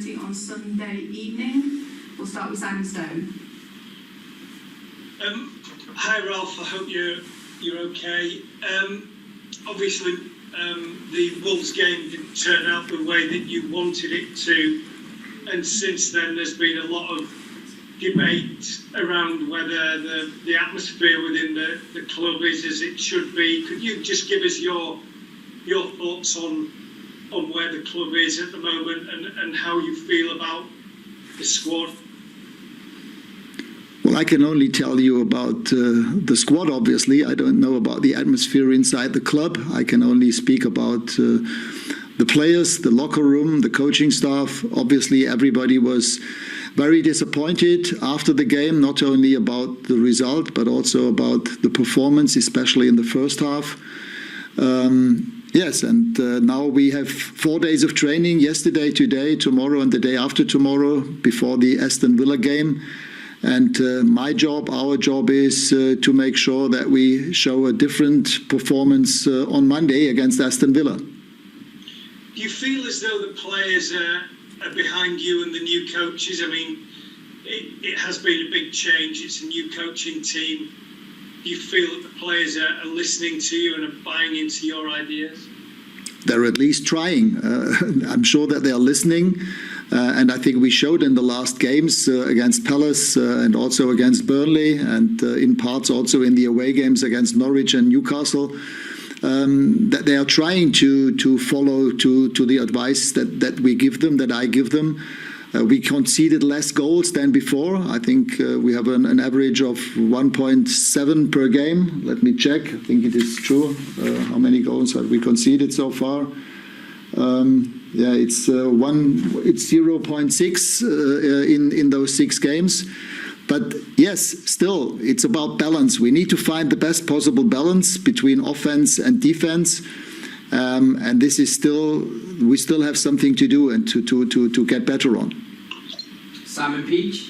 availability on Sunday evening. We'll start with Simon Stone. Hi Ralph, I hope you're okay. Obviously, the Wolves game didn't turn out the way that you wanted it to, and since then there's been a lot of debate around whether the atmosphere within the club is as it should be. Could you just give us your thoughts on where the club is at the moment and how you feel about the squad? Well, I can only tell you about the squad, obviously. I don't know about the atmosphere inside the club. I can only speak about the players, the locker room, the coaching staff. Obviously, everybody was very disappointed after the game, not only about the result, but also about the performance, especially in the first half. Yes, and now we have 4 days of training, yesterday, today, tomorrow, and the day after tomorrow, before the Aston Villa game. And my job, our job is to make sure that we show a different performance on Monday against Aston Villa. Do you feel as though the players are behind you and the new coaches? I mean, it has been a big change. It's a new coaching team. Do you feel that the players are listening to you and are buying into your ideas? They're at least trying. I'm sure that they are listening. And I think we showed in the last games against Palace and also against Burnley, and in parts also in the away games against Norwich and Newcastle, that they are trying to follow to the advice that we give them, that I give them. We conceded less goals than before. I think we have an average of 1.7 per game. Let me check. I think it is true. How many goals have we conceded so far? Yeah, it's 0.6 in those 6 games. But yes, still, it's about balance. We need to find the best possible balance between offense and defense. And this is we still have something to do and to get better on. Simon Peach.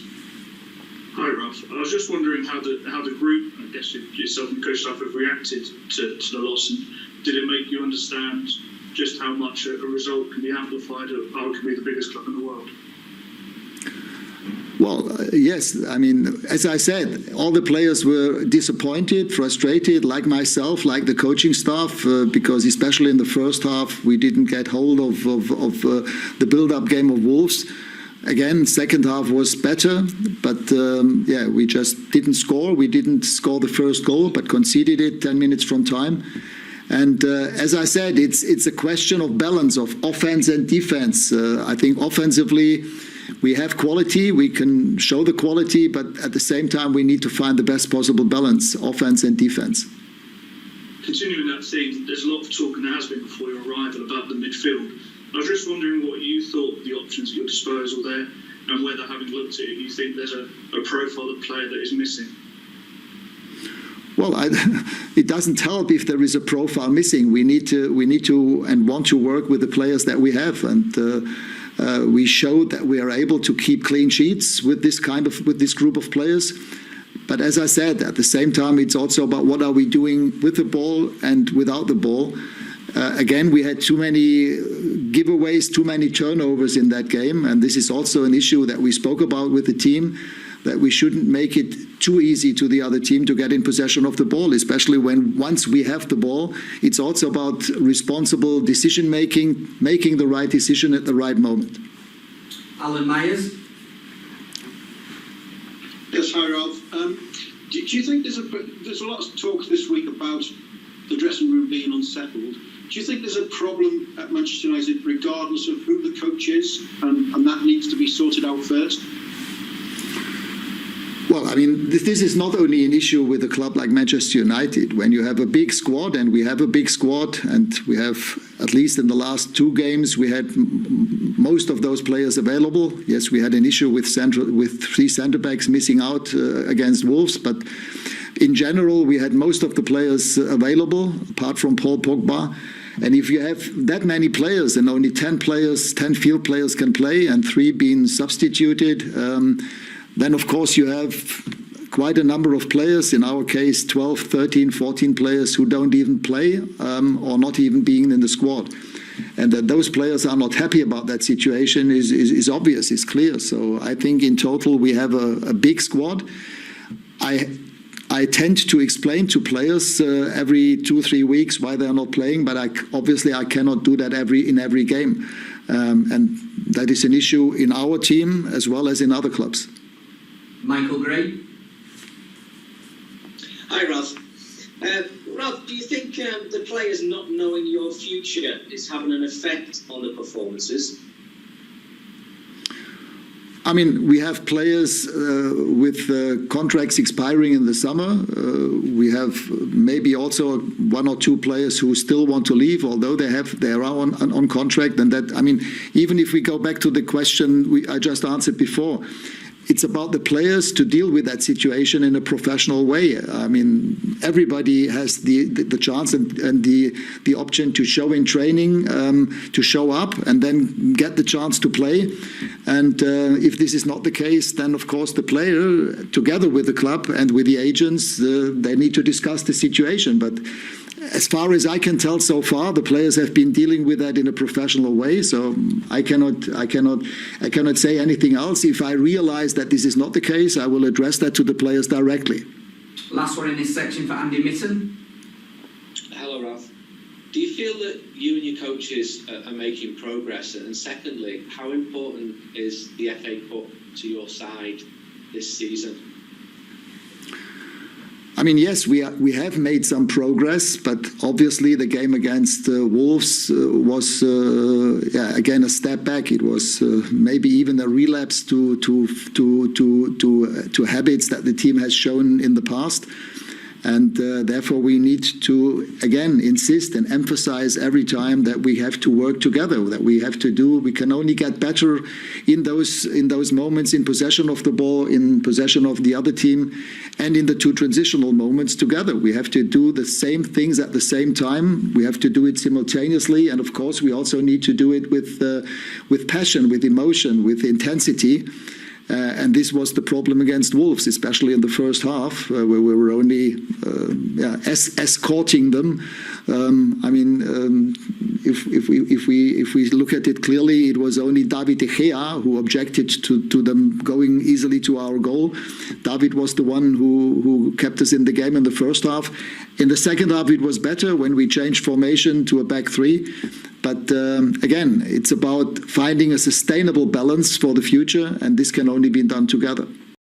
Hi Ralph. I was just wondering how the group, I guess yourself and the coach staff, have reacted to the loss, and did it make you understand just how much a result can be amplified at arguably the biggest club in the world? Well, yes. I mean, as I said, all the players were disappointed, frustrated, like myself, like the coaching staff, because especially in the first half, we didn't get hold of the build-up game of Wolves. Again, second half was better, but yeah, we just didn't score. We didn't score the first goal, but conceded it 10 minutes from time. And as I said, it's a question of balance of offense and defense. I think offensively, we have quality, we can show the quality, but at the same time, we need to find the best possible balance, offense and defense. Continuing that theme, there's a lot of talk, and there has been before your arrival, about the midfield. I was just wondering what you thought of the options at your disposal there, and whether, having looked at it, you think there's a profile of player that is missing. Well, it doesn't help if there is a profile missing. We need to and want to work with the players that we have, and we showed that we are able to keep clean sheets with this group of players. But as I said, at the same time, it's also about what are we doing with the ball and without the ball. Again, we had too many giveaways, too many turnovers in that game, and this is also an issue that we spoke about with the team, that we shouldn't make it too easy to the other team to get in possession of the ball, especially when once we have the ball, it's also about responsible decision-making, making the right decision at the right moment. Alan Myers. Yes, hi Ralph. Do you think there's a lot of talk this week about the dressing room being unsettled? Do you think there's a problem at Manchester United regardless of who the coach is, and that needs to be sorted out first? Well, I mean, this is not only an issue with a club like Manchester United. When you have a big squad, and we have a big squad, and we have, at least in the last 2 games, we had most of those players available. Yes, we had an issue with 3 centre-backs missing out against Wolves, but in general, we had most of the players available, apart from Paul Pogba. And if you have that many players and only 10 field players can play, and 3 being substituted, then of course you have quite a number of players, in our case 12, 13, 14 players who don't even play or not even being in the squad. And that those players are not happy about that situation is obvious, is clear. So I think in total we have a big squad. I tend to explain to players every 2-3 weeks why they are not playing, but obviously I cannot do that in every game. And that is an issue in our team as well as in other clubs. Michael Gray. Hi, Ralf. Ralf, do you think the players not knowing your future is having an effect on the performances? I mean, we have players with contracts expiring in the summer. We have maybe also 1 or 2 players who still want to leave, although they are on contract. And that, I mean, even if we go back to the question I just answered before, it's about the players to deal with that situation in a professional way. I mean, everybody has the chance and the option to show in training, to show up and then get the chance to play. And if this is not the case, then of course the player, together with the club and with the agents, they need to discuss the situation. But as far as I can tell so far, the players have been dealing with that in a professional way. So I cannot say anything else. If I realize that this is not the case, I will address that to the players directly. Last one in this section for Andy Mitten. Hello, Ralf. Do you feel that you and your coaches are making progress? And secondly, how important is the FA Cup to your side this season? I mean, yes, we have made some progress, but obviously the game against Wolves was again a step back. It was maybe even a relapse to habits that the team has shown in the past. And therefore, we need to, again, insist and emphasize every time that we have to work together, that we have to do. We can only get better in those moments, in possession of the ball, in possession of the other team, and in the 2 transitional moments together. We have to do the same things at the same time. We have to do it simultaneously. And of course, we also need to do it with passion, with emotion, with intensity. And this was the problem against Wolves, especially in the first half, where we were only escorting them. I mean, if we look at it clearly, it was only David De Gea who objected to them going easily to our goal. David was the one who kept us in the game in the first half. In the second half, it was better when we changed formation to a back 3. But again, it's about finding a sustainable balance for the future, and this can only be done together.